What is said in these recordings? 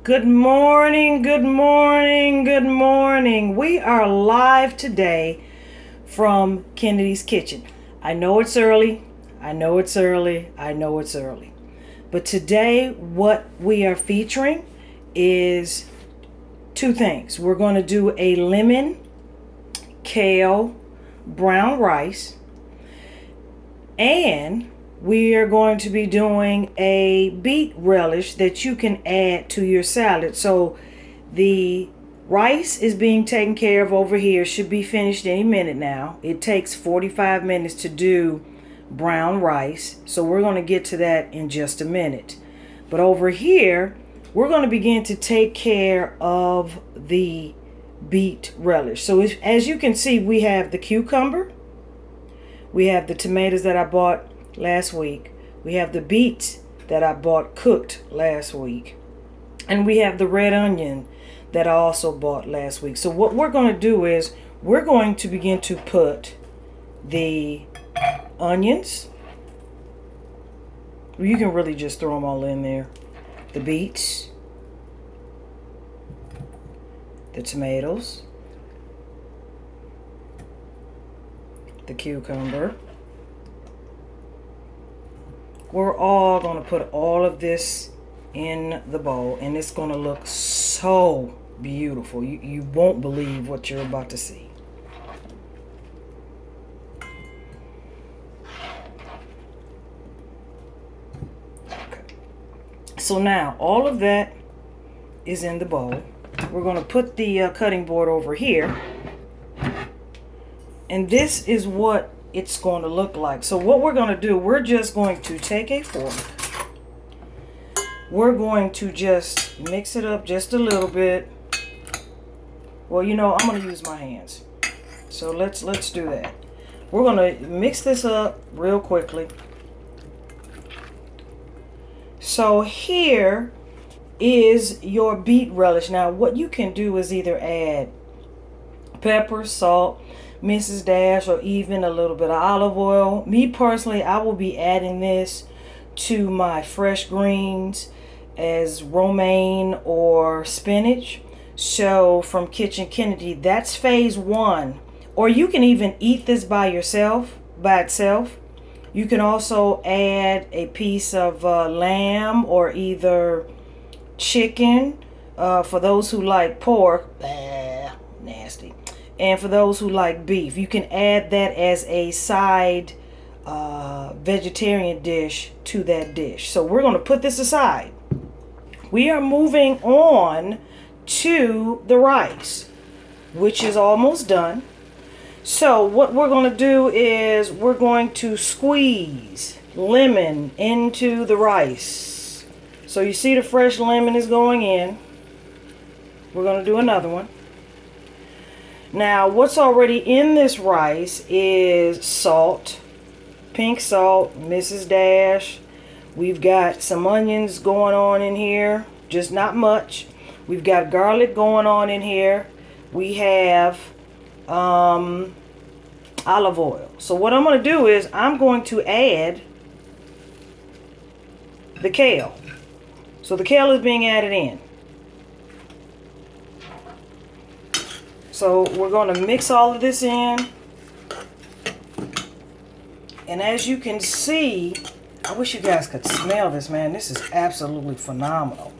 Good morning, good morning, good morning. We are live today from Kennedy's Kitchen. I know it's early, I know it's early, I know it's early. But today what we are featuring is two things. We're going to do a lemon, kale, brown rice, and we are going to be doing a beet relish that you can add to your salad. So the rice is being taken care of over here. Should be finished any minute now. It takes 45 minutes to do brown rice. So we're going to get to that in just a minute. But over here, we're going to begin to take care of the beet relish. So as you can see, we have the cucumber. We have the tomatoes that I bought last week. We have the beets that I bought cooked last week. And we have the red onion that I also bought last week. So what we're going to do is we're going to begin to put the onions. You can really just throw them all in there. The beets, the tomatoes, the cucumber. We're all going to put all of this in the bowl, and it's going to look so beautiful. You won't believe what you're about to see. Okay. So now all of that is in the bowl. We're going to put the cutting board over here, and this is what it's going to look like. So what we're going to do, we're just going to take a fork. We're going to just mix it up just a little bit. Well, you know, I'm going to use my hands. So let's do that. We're going to mix this up real quickly. So here is your beet relish. Now, what you can do is either add pepper, salt, Mrs. Dash, or even a little bit of olive oil. Me personally, I will be adding this to my fresh greens as romaine or spinach. So from Kitchen Kennedy, that's phase one. Or you can even eat this by itself. You can also add a piece of lamb or either chicken. For those who like pork, nasty. And for those who like beef, you can add that as a side vegetarian dish to that dish. So we're going to put this aside. We are moving on to the rice, which is almost done. So what we're going to do is we're going to squeeze lemon into the rice. So you see the fresh lemon is going in. We're going to do another one. Now, what's already in this rice is salt, pink salt, Mrs. Dash. We've got some onions going on in here, just not much. We've got garlic going on in here. We have olive oil. So what I'm going to do is I'm going to add the kale. So the kale is being added in. So we're going to mix all of this in. And as you can see, I wish you guys could smell this, man. This is absolutely phenomenal.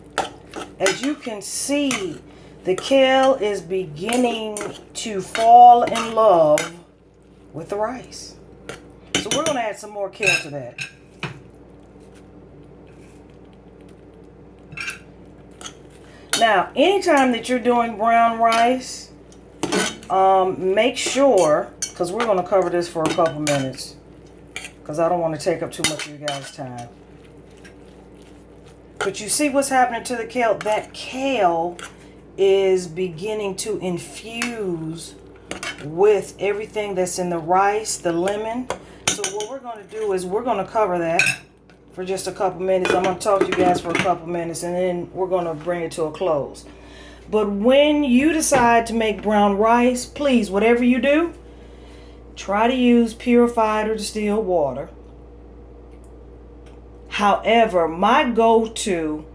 As you can see, the kale is beginning to fall in love with the rice. So we're going to add some more kale to that. Now, anytime that you're doing brown rice, make sure, because we're going to cover this for a couple minutes, because I don't want to take up too much of you guys' time. But you see what's happening to the kale? That kale is beginning to infuse with everything that's in the rice, the lemon. So what we're going to do is we're going to cover that for just a couple minutes. I'm going to talk to you guys for a couple minutes, and then we're going to bring it to a close. But when you decide to make brown rice, please, whatever you do, try to use purified or distilled water. However, my go-to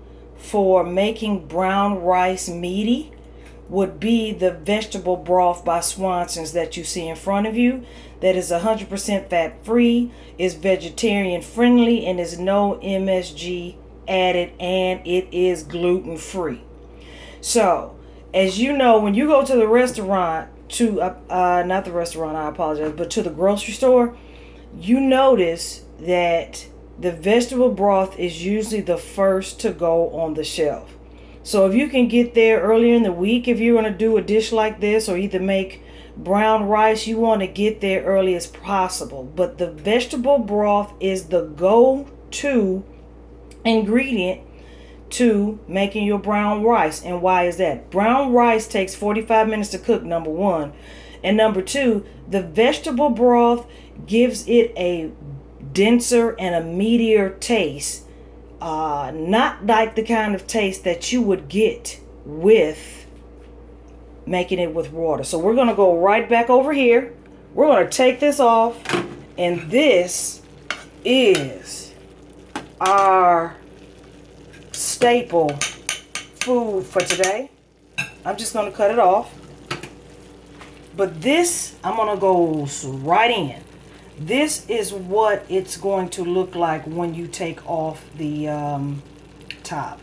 for making brown rice meaty would be the vegetable broth by Swanson's that you see in front of you. That is 100% fat free, is vegetarian friendly, and is no MSG added, and it is gluten free. So, as you know, when you go to the restaurant, to not the restaurant, I apologize, but to the grocery store, you notice that the vegetable broth is usually the first to go on the shelf. So if you can get there earlier in the week, if you're going to do a dish like this or either make brown rice, you want to get there early as possible. But the vegetable broth is the go-to ingredient to making your brown rice. And why is that? Brown rice takes 45 minutes to cook, number one. And number two, the vegetable broth gives it a denser and a meatier taste. Not like the kind of taste that you would get with making it with water. So we're going to go right back over here. We're going to take this off. And this is our staple food for today. I'm just going to cut it off. But this, I'm going to go right in. This is what it's going to look like when you take off the top.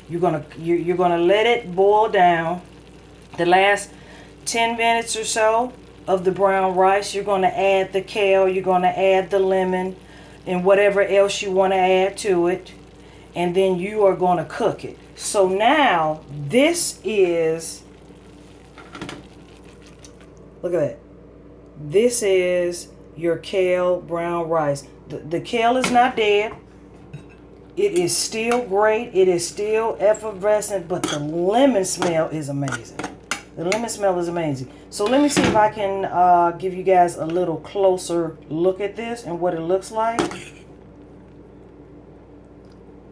You're gonna let it boil down. The last 10 minutes or so of the brown rice, you're gonna add the kale, you're gonna add the lemon, and whatever else you want to add to it, and then you are going to cook it. So now this is, look at that. This is your kale brown rice. The kale is not dead. It is still great. It is still effervescent, but the lemon smell is amazing. The lemon smell is amazing. So let me see if I can give you guys a little closer look at this and what it looks like.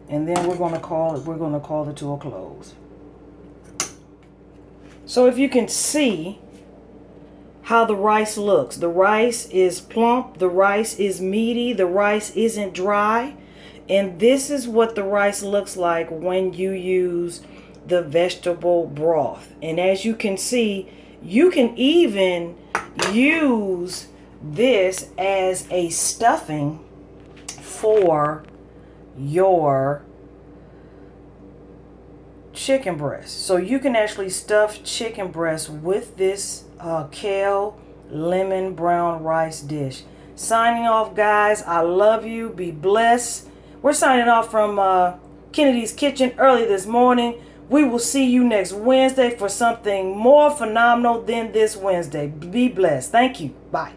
And then we're going to call it to a close. So if you can see how the rice looks. The rice is plump. The rice is meaty. The rice isn't dry. And this is what the rice looks like when you use the vegetable broth. And as you can see, you can even use this as a stuffing for your chicken breast. So you can actually stuff chicken breast with this kale lemon brown rice dish. Signing off, guys. I love you. Be blessed. We're signing off from Kennedy's Kitchen early this morning. We will see you next Wednesday for something more phenomenal than this Wednesday. Be blessed. Thank you. Bye.